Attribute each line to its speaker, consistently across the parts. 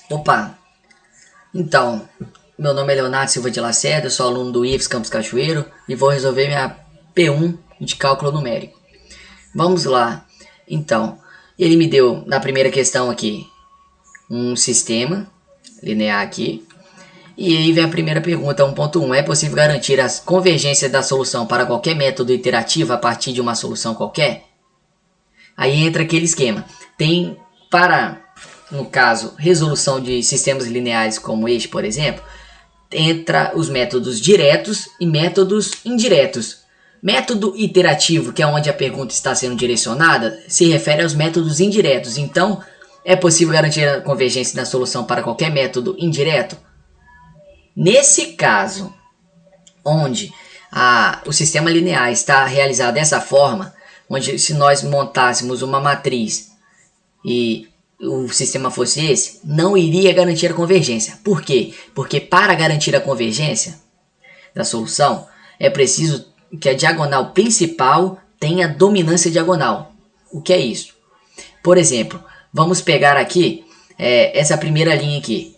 Speaker 1: Opa, então, meu nome é Leonardo Silva de Lacerda, sou aluno do IFES Campus Cachoeiro e vou resolver minha P1 de cálculo numérico. Vamos lá. Então, ele me deu na primeira questão aqui um sistema linear aqui. E aí vem a primeira pergunta, 1.1. É possível garantir a convergência da solução para qualquer método iterativo a partir de uma solução qualquer? Aí entra aquele esquema. Tem para, no caso, resolução de sistemas lineares como este, por exemplo, entra os métodos diretos e métodos indiretos. Método iterativo, que é onde a pergunta está sendo direcionada, se refere aos métodos indiretos. Então, é possível garantir a convergência da solução para qualquer método indireto? Nesse caso, onde o sistema linear está realizado dessa forma, onde se nós montássemos uma matriz e o sistema fosse esse, não iria garantir a convergência. Por quê? Porque para garantir a convergência da solução, é preciso que a diagonal principal tenha dominância diagonal. O que é isso? Por exemplo, vamos pegar aqui essa primeira linha aqui.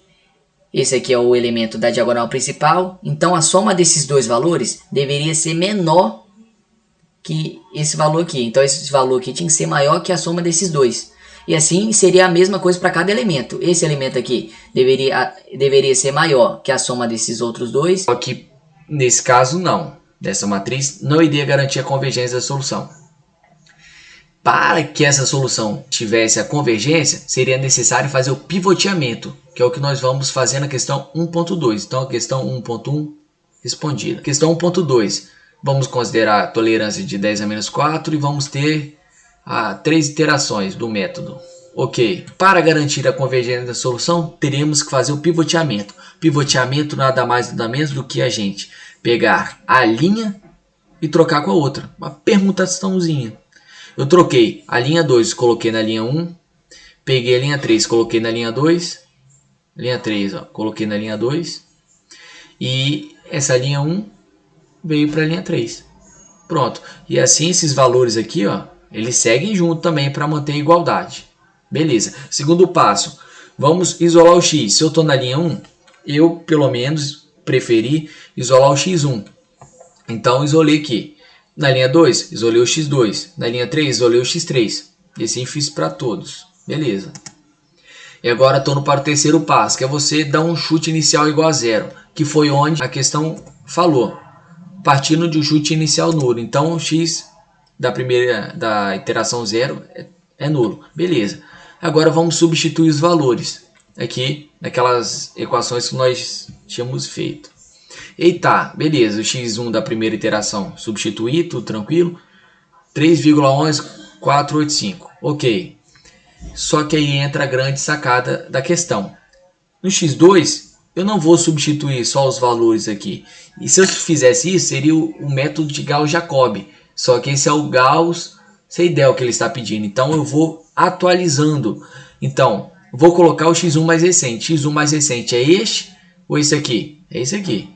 Speaker 1: Esse aqui é o elemento da diagonal principal. Então a soma desses dois valores deveria ser menor que esse valor aqui. Então esse valor aqui tinha que ser maior que a soma desses dois. E assim seria a mesma coisa para cada elemento. Esse elemento aqui deveria ser maior que a soma desses outros dois.
Speaker 2: Só que nesse caso não. Dessa matriz não iria garantir a convergência da solução. Para que essa solução tivesse a convergência, seria necessário fazer o pivoteamento, que é o que nós vamos fazer na questão 1.2. Então, a questão 1.1 respondida. Questão 1.2, vamos considerar a tolerância de 10 a menos 4 e vamos ter 3 iterações do método. Ok, para garantir a convergência da solução, teremos que fazer o pivoteamento. Pivoteamento nada mais nada menos do que a gente pegar a linha e trocar com a outra. Uma permutaçãozinha. Eu troquei a linha 2, coloquei na linha 1. Peguei a linha 3, coloquei na linha 2. Linha 3, ó, coloquei na linha 2. E essa linha 1 veio para a linha 3. Pronto. E assim esses valores aqui, ó, eles seguem junto também para manter a igualdade. Beleza. Segundo passo, vamos isolar o x. Se eu estou na linha 1, eu pelo menos preferi isolar o x1. Então isolei aqui. Na linha 2, isolei o x2. Na linha 3, isolei o x3. E assim fiz para todos. Beleza. E agora estou para o terceiro passo, que é você dar um chute inicial igual a zero. Que foi onde a questão falou. Partindo de um chute inicial nulo. Então o x da iteração 0 é nulo. Beleza. Agora vamos substituir os valores. Aqui, naquelas equações que nós tínhamos feito. Eita, beleza, o x1 da primeira iteração substituir, tudo tranquilo. 3,11485, ok. Só que aí entra a grande sacada da questão. No x2, eu não vou substituir só os valores aqui. E se eu fizesse isso, seria o método de Gauss-Jacob. Só que esse é o Gauss-Seidel que ele está pedindo. Então eu vou atualizando. Então, vou colocar o x1 mais recente. x1 mais recente é este ou esse aqui? É esse aqui.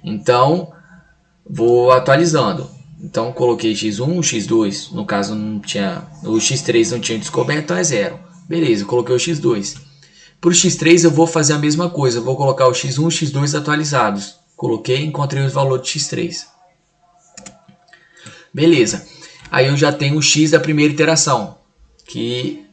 Speaker 2: Então, vou atualizando. Então, coloquei x1, x2. No caso, não tinha, o x3 não tinha descoberto, então é 0. Beleza, coloquei o x2. Para o x3, eu vou fazer a mesma coisa. Eu vou colocar o x1 e o x2 atualizados. Coloquei, encontrei os valores de x3. Beleza. Aí eu já tenho o x da primeira iteração, que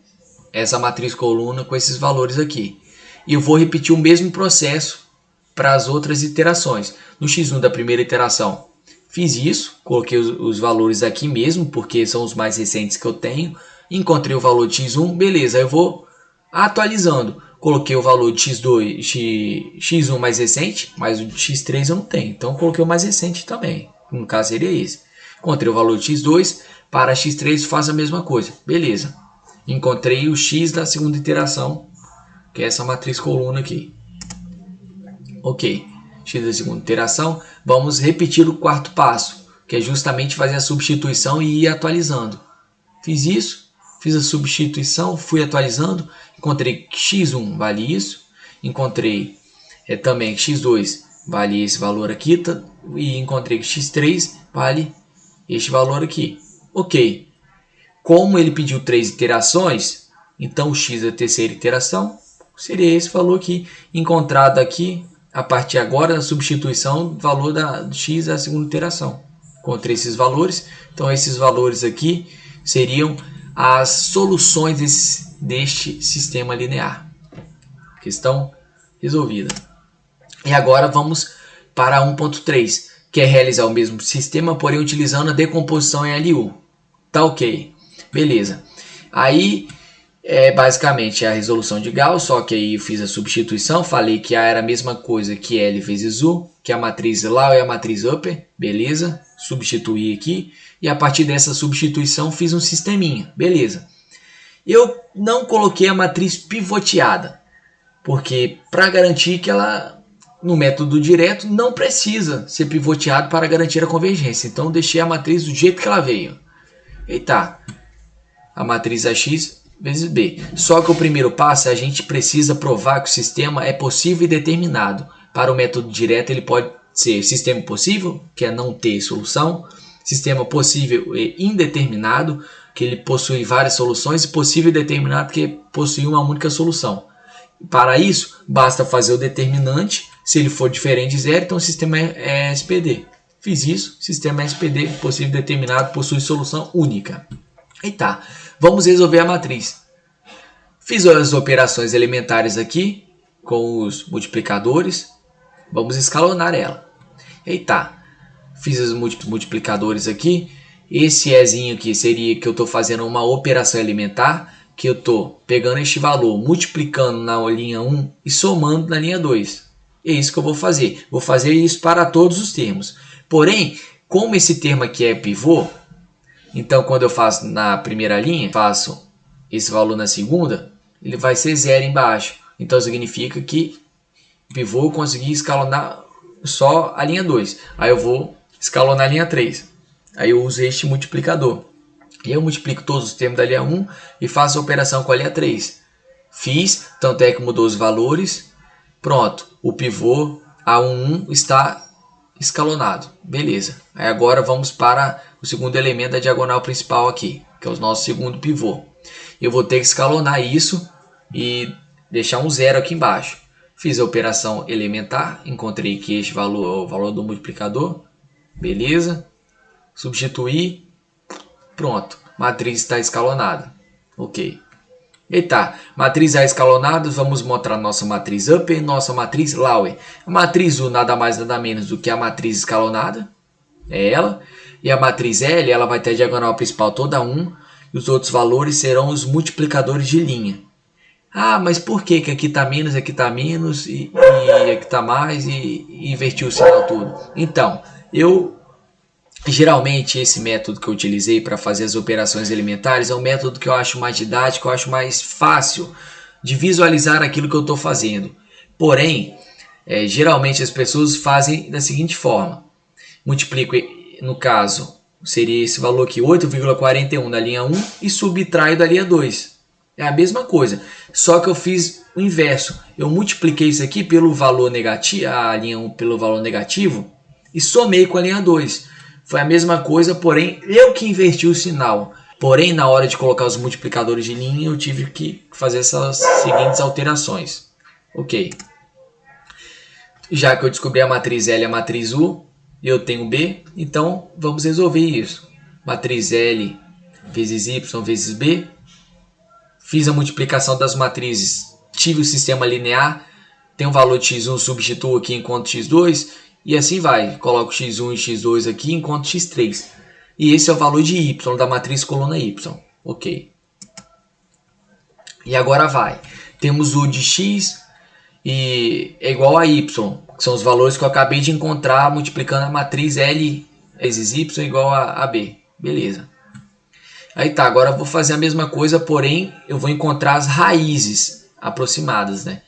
Speaker 2: é essa matriz coluna com esses valores aqui. E eu vou repetir o mesmo processo para as outras iterações. No x1 da primeira iteração, fiz isso, coloquei os valores aqui mesmo, porque são os mais recentes que eu tenho. Encontrei o valor de x1, beleza, eu vou atualizando. Coloquei o valor de x1 mais recente, mas o de x3 eu não tenho, então coloquei o mais recente também. No caso seria esse. Encontrei o valor de x2, para x3 faço a mesma coisa, beleza. Encontrei o x da segunda iteração, que é essa matriz coluna aqui. Ok, x da segunda iteração. Vamos repetir o quarto passo, que é justamente fazer a substituição e ir atualizando. Fiz isso, fiz a substituição, fui atualizando, encontrei que x1 vale isso, encontrei também que x2 vale esse valor aqui, e encontrei que x3 vale este valor aqui. Ok, como ele pediu 3 iterações, então o x da terceira iteração, seria esse valor aqui, encontrado aqui, a partir agora da substituição do valor do x da segunda iteração. Encontrei esses valores, então esses valores aqui seriam as soluções deste sistema linear. Questão resolvida. E agora vamos para 1.3, que é realizar o mesmo sistema, porém utilizando a decomposição em LU. Tá ok. Beleza. Aí, basicamente, é a resolução de Gauss, só que aí eu fiz a substituição, falei que A era a mesma coisa que L vezes U, que a matriz Lau e a matriz Upper, beleza? Substituí aqui, e a partir dessa substituição fiz um sisteminha, beleza. Eu não coloquei a matriz pivoteada, porque para garantir que ela, no método direto, não precisa ser pivoteado para garantir a convergência. Então deixei a matriz do jeito que ela veio. Eita, a matriz AX vezes B. Só que o primeiro passo, a gente precisa provar que o sistema é possível e determinado. Para o método direto ele pode ser sistema possível, que é não ter solução, sistema possível e indeterminado, que ele possui várias soluções, e possível e determinado, que possui uma única solução. Para isso, basta fazer o determinante, se ele for diferente de zero, então o sistema é SPD. Fiz isso, sistema SPD, possível e determinado, possui solução única. E tá, vamos resolver a matriz. Fiz as operações elementares aqui, com os multiplicadores, vamos escalonar ela. E tá, fiz os multiplicadores aqui, esse Ezinho aqui seria que eu estou fazendo uma operação elementar, que eu estou pegando este valor, multiplicando na linha 1 e somando na linha 2. É isso que eu vou fazer. Vou fazer isso para todos os termos. Porém, como esse termo aqui é pivô, então quando eu faço na primeira linha, faço esse valor na segunda, ele vai ser zero embaixo. Então significa que pivô eu consegui escalonar só a linha 2. Aí eu vou escalonar a linha 3. Aí eu uso este multiplicador. E eu multiplico todos os termos da linha 1 e faço a operação com a linha 3. Fiz, tanto é que mudou os valores. Pronto, o pivô A11 está escalonado. Beleza. Aí agora vamos para o segundo elemento da diagonal principal aqui, que é o nosso segundo pivô. Eu vou ter que escalonar isso e deixar um zero aqui embaixo. Fiz a operação elementar, encontrei que este valor é o valor do multiplicador. Beleza. Substituir. Pronto, matriz está escalonada. Ok. Eita, matriz A escalonada, vamos mostrar nossa matriz Upper e nossa matriz Lower. A matriz U nada mais nada menos do que a matriz escalonada. É ela. E a matriz L, ela vai ter a diagonal principal toda 1. E os outros valores serão os multiplicadores de linha. Ah, mas por que aqui está menos, aqui está menos e aqui está mais e inverti o sinal todo? Então, geralmente esse método que eu utilizei para fazer as operações elementares é um método que eu acho mais didático, eu acho mais fácil de visualizar aquilo que eu estou fazendo. Porém, geralmente as pessoas fazem da seguinte forma. Multiplico, no caso, seria esse valor aqui, 8,41 da linha 1 e subtraio da linha 2. É a mesma coisa, só que eu fiz o inverso. Eu multipliquei isso aqui pelo valor negativo, a linha 1 pelo valor negativo e somei com a linha 2. Foi a mesma coisa, porém eu que inverti o sinal. Porém, na hora de colocar os multiplicadores de linha, eu tive que fazer essas seguintes alterações. Ok. Já que eu descobri a matriz L e a matriz U, eu tenho B, então vamos resolver isso. Matriz L vezes Y vezes B. Fiz a multiplicação das matrizes, tive o sistema linear, tem um valor de x1, substituo aqui enquanto x2, e assim vai. Coloco x1 e x2 aqui enquanto x3. E esse é o valor de y, da matriz coluna y. Ok. E agora vai. Temos u de x e é igual a y, que são os valores que eu acabei de encontrar multiplicando a matriz L vezes y igual a B. Beleza. Aí tá, agora eu vou fazer a mesma coisa, porém eu vou encontrar as raízes aproximadas, né?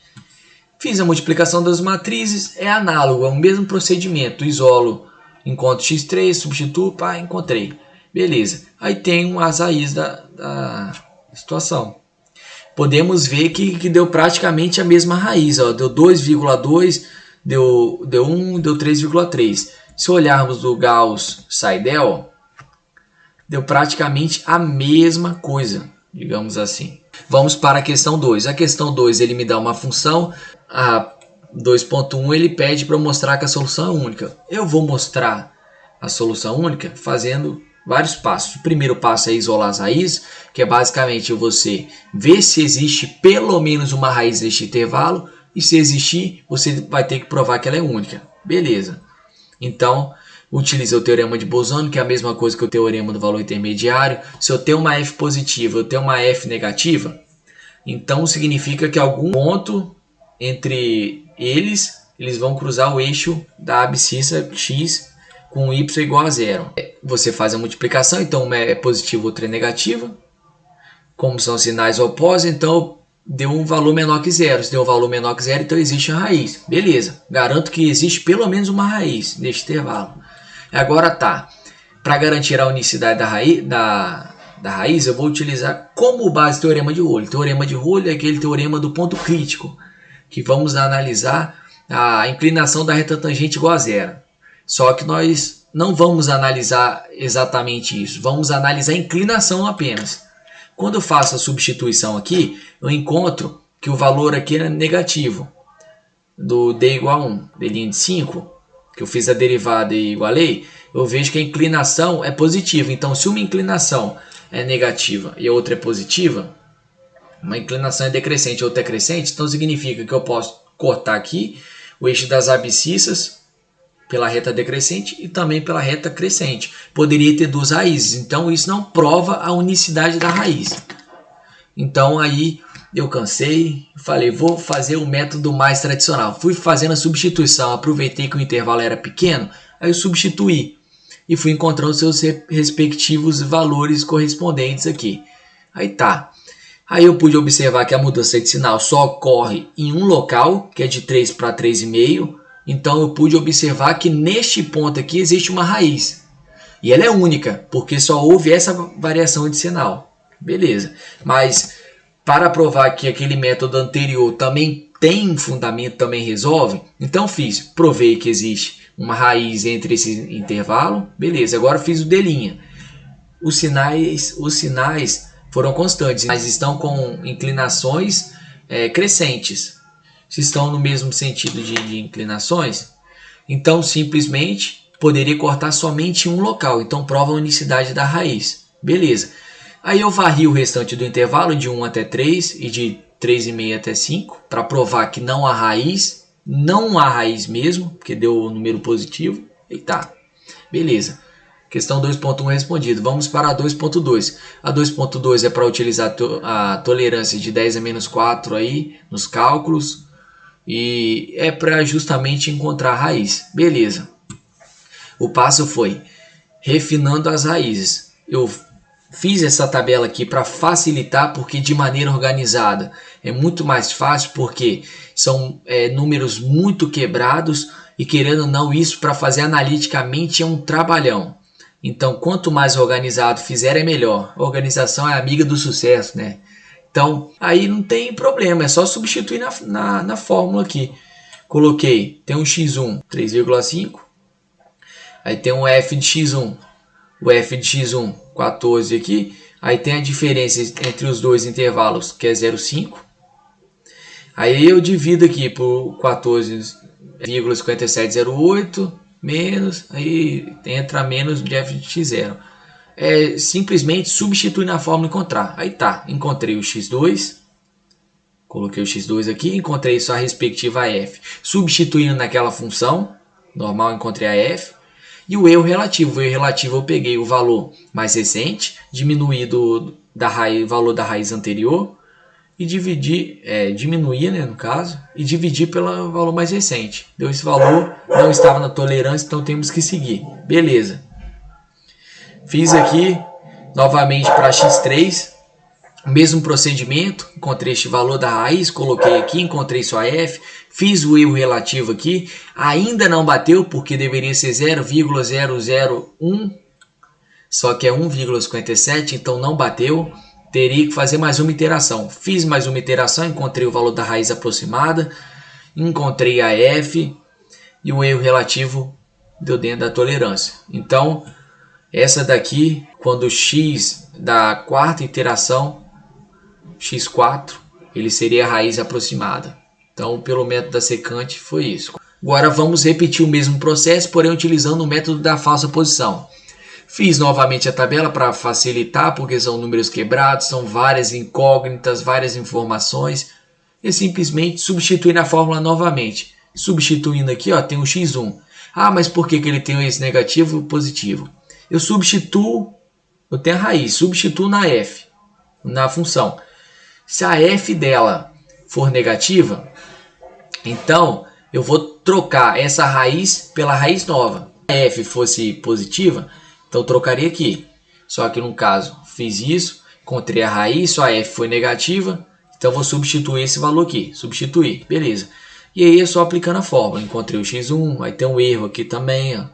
Speaker 2: Fiz a multiplicação das matrizes, é análogo, é o mesmo procedimento. Isolo, encontro x3, substituo, pá, encontrei. Beleza. Aí tem as raízes da situação. Podemos ver que deu praticamente a mesma raiz. Ó. Deu 2,2, deu 1, deu 3,3. Se olharmos do Gauss-Seidel, deu praticamente a mesma coisa, digamos assim. Vamos para a questão 2. A questão 2 ele me dá uma função, a 2.1 ele pede para eu mostrar que a solução é única. Eu vou mostrar a solução única fazendo vários passos. O primeiro passo é isolar as raízes, que é basicamente você ver se existe pelo menos uma raiz neste intervalo, e se existir, você vai ter que provar que ela é única. Beleza. Então, utiliza o teorema de Bolzano, que é a mesma coisa que o teorema do valor intermediário. Se eu tenho uma F positiva, eu tenho uma F negativa, então significa que algum ponto entre eles vão cruzar o eixo da abscissa x com y igual a zero. Você faz a multiplicação, então uma é positiva, outra é negativa. Como são sinais opostos, então deu um valor menor que zero. Se deu um valor menor que zero, então existe a raiz. Beleza, garanto que existe pelo menos uma raiz neste intervalo. Agora tá, para garantir a unicidade da raiz, eu vou utilizar como base o teorema de Rowley. O teorema de Rowley é aquele teorema do ponto crítico, que vamos analisar a inclinação da reta tangente igual a zero. Só que nós não vamos analisar exatamente isso, vamos analisar a inclinação apenas. Quando eu faço a substituição aqui, eu encontro que o valor aqui é negativo, do d igual a 1, d' de 5, que eu fiz a derivada e igualei, eu vejo que a inclinação é positiva. Então, se uma inclinação é negativa e a outra é positiva, uma inclinação é decrescente e outra é crescente, então significa que eu posso cortar aqui o eixo das abscissas pela reta decrescente e também pela reta crescente. Poderia ter duas raízes, então isso não prova a unicidade da raiz. Então aí eu cansei, falei, vou fazer o método mais tradicional. Fui fazendo a substituição, aproveitei que o intervalo era pequeno, aí eu substituí e fui encontrando seus respectivos valores correspondentes aqui. Aí tá. Aí eu pude observar que a mudança de sinal só ocorre em um local, que é de 3 para 3,5. Então eu pude observar que neste ponto aqui existe uma raiz. E ela é única, porque só houve essa variação de sinal. Beleza. Mas para provar que aquele método anterior também tem fundamento, também resolve, então provei que existe uma raiz entre esse intervalo. Beleza, agora fiz o D'. Os sinais foram constantes, mas estão com inclinações crescentes. Se estão no mesmo sentido de inclinações, então simplesmente poderia cortar somente em um local. Então prova a unicidade da raiz. Beleza. Aí eu varri o restante do intervalo de 1 até 3 e de 3,5 até 5 para provar que não há raiz. Não há raiz mesmo, porque deu o número positivo. E tá. Beleza. Questão 2.1 respondido. Vamos para a 2.2. A 2.2 é para utilizar a tolerância de 10 a menos 4 aí nos cálculos. E é para justamente encontrar a raiz. Beleza. O passo foi refinando as raízes. Eu fiz essa tabela aqui para facilitar, porque de maneira organizada é muito mais fácil, porque são números muito quebrados e, querendo ou não, isso para fazer analiticamente é um trabalhão. Então, quanto mais organizado fizer, é melhor. A organização é amiga do sucesso, né? Então, aí não tem problema, é só substituir na fórmula aqui. Coloquei, tem um x1, 3,5. Aí tem um f de x1, o f de x1, 14 aqui. Aí tem a diferença entre os dois intervalos, que é 0,5. Aí eu divido aqui por 14,5708 menos, aí entra menos de f de x0. É simplesmente substituir na fórmula e encontrar. Aí tá, encontrei o x2, coloquei o x2 aqui, encontrei sua respectiva f. Substituindo naquela função normal, encontrei a f. E o erro relativo. O erro relativo eu peguei o valor mais recente, diminuí o valor da raiz anterior e diminuí, né, no caso, e dividi pelo valor mais recente. Deu esse valor, não estava na tolerância, então temos que seguir. Beleza. Fiz aqui novamente para x3, o mesmo procedimento, encontrei este valor da raiz, coloquei aqui, encontrei sua f, fiz o erro relativo aqui, ainda não bateu porque deveria ser 0,001, só que é 1,57, então não bateu, teria que fazer mais uma iteração. Fiz mais uma iteração, encontrei o valor da raiz aproximada, encontrei a f e o erro relativo deu dentro da tolerância. Então, essa daqui, quando x da quarta iteração x4, ele seria a raiz aproximada. Então, pelo método da secante, foi isso. Agora vamos repetir o mesmo processo, porém utilizando o método da falsa posição. Fiz novamente a tabela para facilitar, porque são números quebrados, são várias incógnitas, várias informações. E simplesmente substituir na fórmula novamente. Substituindo aqui, ó, tem o x1. Ah, mas por que ele tem esse negativo e o positivo? Eu substituo, eu tenho a raiz, substituo na f, na função. Se a f dela for negativa, então eu vou trocar essa raiz pela raiz nova. Se a f fosse positiva, então eu trocaria aqui. Só que no caso, fiz isso, encontrei a raiz, só a f foi negativa, então eu vou substituir esse valor aqui. Substituir, beleza. E aí é só aplicando a fórmula. Encontrei o x1, aí tem um erro aqui também, ó.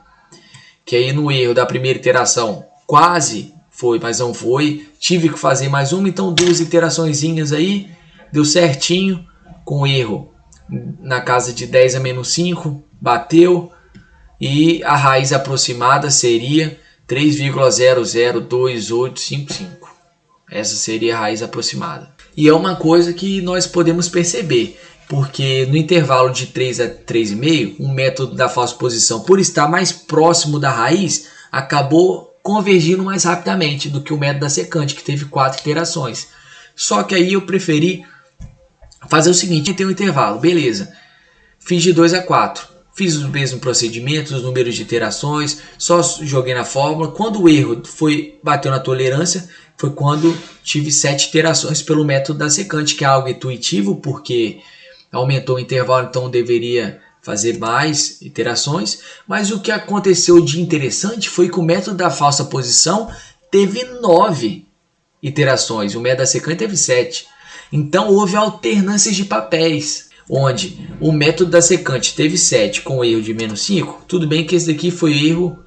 Speaker 2: Que aí no erro da primeira iteração quase foi, mas não foi. Tive que fazer mais uma, então 2 iteraçõezinhas aí. Deu certinho, com erro na casa de 10 a menos 5, bateu. E a raiz aproximada seria 3,002855. Essa seria a raiz aproximada. E é uma coisa que nós podemos perceber, porque no intervalo de 3 a 3,5, o método da falsa posição, por estar mais próximo da raiz, acabou convergindo mais rapidamente do que o método da secante, que teve 4 iterações. Só que aí eu preferi fazer o seguinte: tem um intervalo, beleza, fiz de 2 a 4. Fiz o mesmo procedimento, os números de iterações, só joguei na fórmula. Quando o erro bateu na tolerância, foi quando tive 7 iterações pelo método da secante, que é algo intuitivo, porque aumentou o intervalo, então deveria fazer mais iterações. Mas o que aconteceu de interessante foi que o método da falsa posição teve 9 iterações, o método da secante teve 7. Então houve alternâncias de papéis, onde o método da secante teve 7 com erro de menos 5, tudo bem que esse daqui foi erro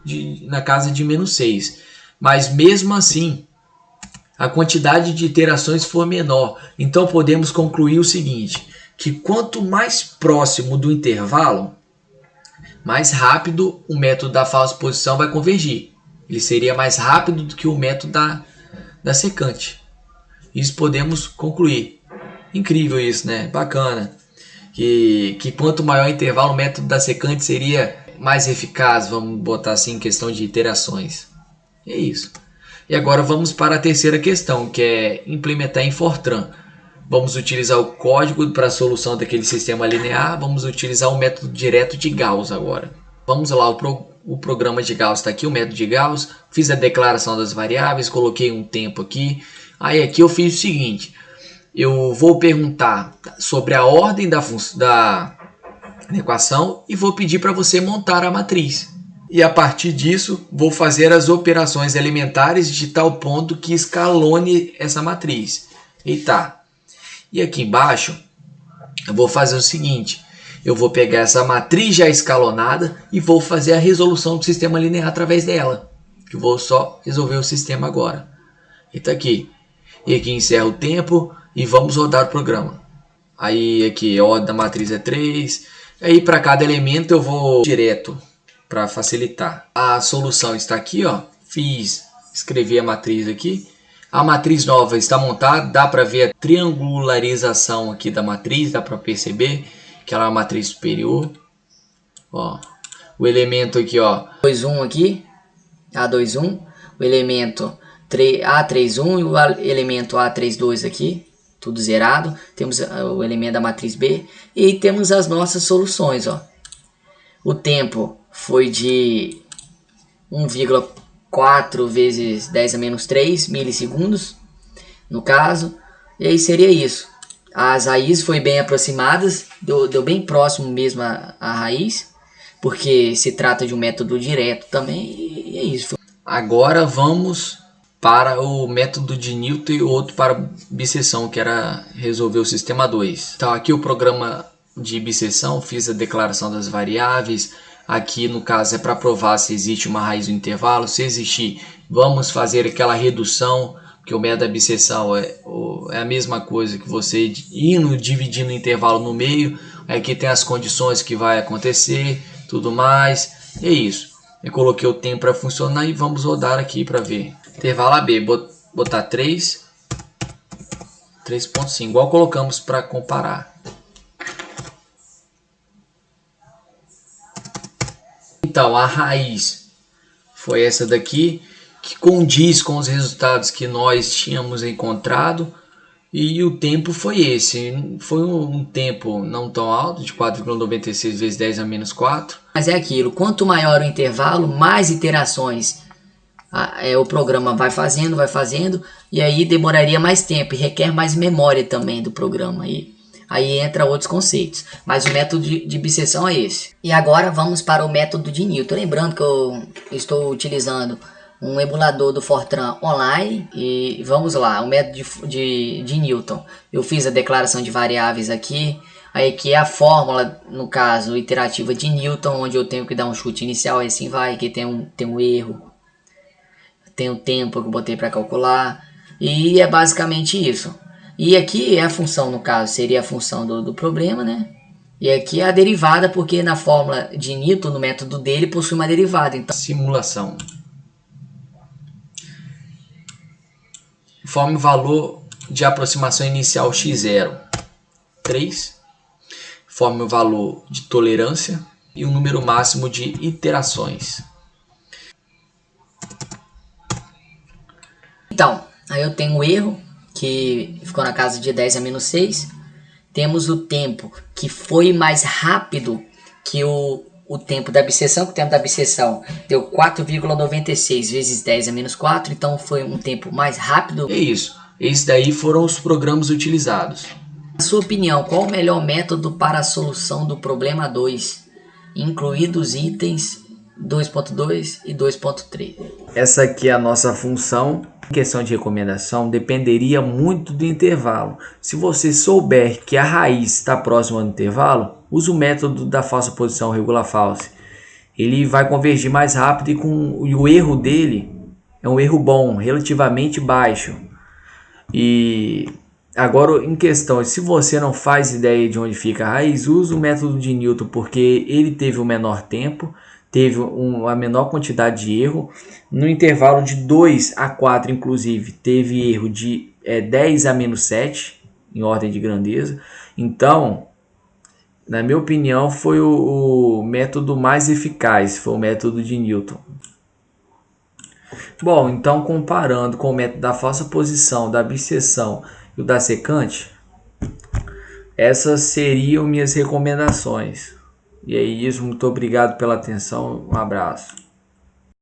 Speaker 2: na casa de menos 6, mas mesmo assim a quantidade de iterações foi menor. Então podemos concluir o seguinte, que quanto mais próximo do intervalo, mais rápido o método da falsa posição vai convergir. Ele seria mais rápido do que o método da secante. Isso podemos concluir. Incrível isso, né? Bacana. Que quanto maior o intervalo, o método da secante seria mais eficaz, vamos botar assim, em questão de iterações. É isso. E agora vamos para a terceira questão, que é implementar em Fortran. Vamos utilizar o código para a solução daquele sistema linear, vamos utilizar o método direto de Gauss agora. Vamos lá, o programa de Gauss está aqui, o método de Gauss, fiz a declaração das variáveis, coloquei um tempo aqui. Aí aqui eu fiz o seguinte, eu vou perguntar sobre a ordem da equação e vou pedir para você montar a matriz. E a partir disso, vou fazer as operações elementares de tal ponto que escalone essa matriz. Eita! E aqui embaixo, eu vou fazer o seguinte, eu vou pegar essa matriz já escalonada e vou fazer a resolução do sistema linear através dela. Que eu vou só resolver o sistema agora. Eita aqui. E aqui encerra o tempo e vamos rodar o programa. Aí aqui a ordem da matriz é 3. Aí para cada elemento eu vou direto para facilitar. A solução está aqui, ó. Escrevi a matriz aqui. A matriz nova está montada, dá para ver a triangularização aqui da matriz, dá para perceber que ela é uma matriz superior. Ó, o elemento aqui, ó,
Speaker 1: 2, 1 aqui, A21, o elemento A31 e o elemento A32 aqui, tudo zerado. Temos o elemento da matriz B e temos as nossas soluções, ó. O tempo foi de 1,4 vezes 10 a menos 3 milissegundos, no caso. E aí seria isso. As raízes foram bem aproximadas, deu bem próximo mesmo a raiz, porque se trata de um método direto também, e é isso.
Speaker 2: Agora vamos para o método de Newton e outro para bisseção, que era resolver o sistema 2. Então aqui o programa de bisseção, fiz a declaração das variáveis. Aqui no caso é para provar se existe uma raiz no intervalo. Se existir, vamos fazer aquela redução, porque o método da bisseção é a mesma coisa que você indo dividindo o intervalo no meio. Aqui tem as condições que vai acontecer, tudo mais. É isso. Eu coloquei o tempo para funcionar e vamos rodar aqui para ver. Intervalo AB, botar 3, 3,5, igual colocamos para comparar. Então, a raiz foi essa daqui, que condiz com os resultados que nós tínhamos encontrado. E o tempo foi esse. Foi um tempo não tão alto, de 4,96 vezes 10 a menos 4.
Speaker 1: Mas é aquilo, quanto maior o intervalo, mais iterações o programa vai fazendo, e aí demoraria mais tempo, e requer mais memória também do programa. Aí entra outros conceitos, mas o método de bisseção é esse. E agora vamos para o método de Newton. Lembrando que eu estou utilizando um emulador do Fortran online, e vamos lá, o método de Newton. Eu fiz a declaração de variáveis aqui, aí que é a fórmula, no caso, iterativa de Newton, onde eu tenho que dar um chute inicial, e assim vai, que tem um erro, tem o tempo que eu botei para calcular, e é basicamente isso. E aqui é a função, no caso, seria a função do problema, né? E aqui é a derivada, porque na fórmula de Newton, no método dele, possui uma derivada. Então,
Speaker 2: simulação. Forme o valor de aproximação inicial x0, 3. Forme o valor de tolerância e o número máximo de iterações.
Speaker 1: Então, aí eu tenho um erro, que ficou na casa de 10 a menos 6. Temos o tempo, que foi mais rápido que o tempo da bisseção, que o tempo da bisseção deu 4,96 vezes 10 a menos 4, então foi um tempo mais rápido.
Speaker 2: É isso, esses daí foram os programas utilizados.
Speaker 1: Na sua opinião, qual o melhor método para a solução do problema 2, incluídos itens 2.2 e 2.3?
Speaker 2: Essa aqui é a nossa função. Em questão de recomendação, dependeria muito do intervalo. Se você souber que a raiz está próxima do intervalo, use o método da falsa posição regula false. Ele vai convergir mais rápido e o erro dele é um erro bom, relativamente baixo. E agora, em questão, se você não faz ideia de onde fica a raiz, use o método de Newton, porque ele teve o menor tempo, teve a menor quantidade de erro. No intervalo de 2 a 4, inclusive, teve erro de 10 a menos 7, em ordem de grandeza. Então, na minha opinião, foi o método mais eficaz, foi o método de Newton. Bom, então comparando com o método da falsa posição, da bisseção e o da secante, essas seriam minhas recomendações. E é isso, muito obrigado pela atenção, um abraço.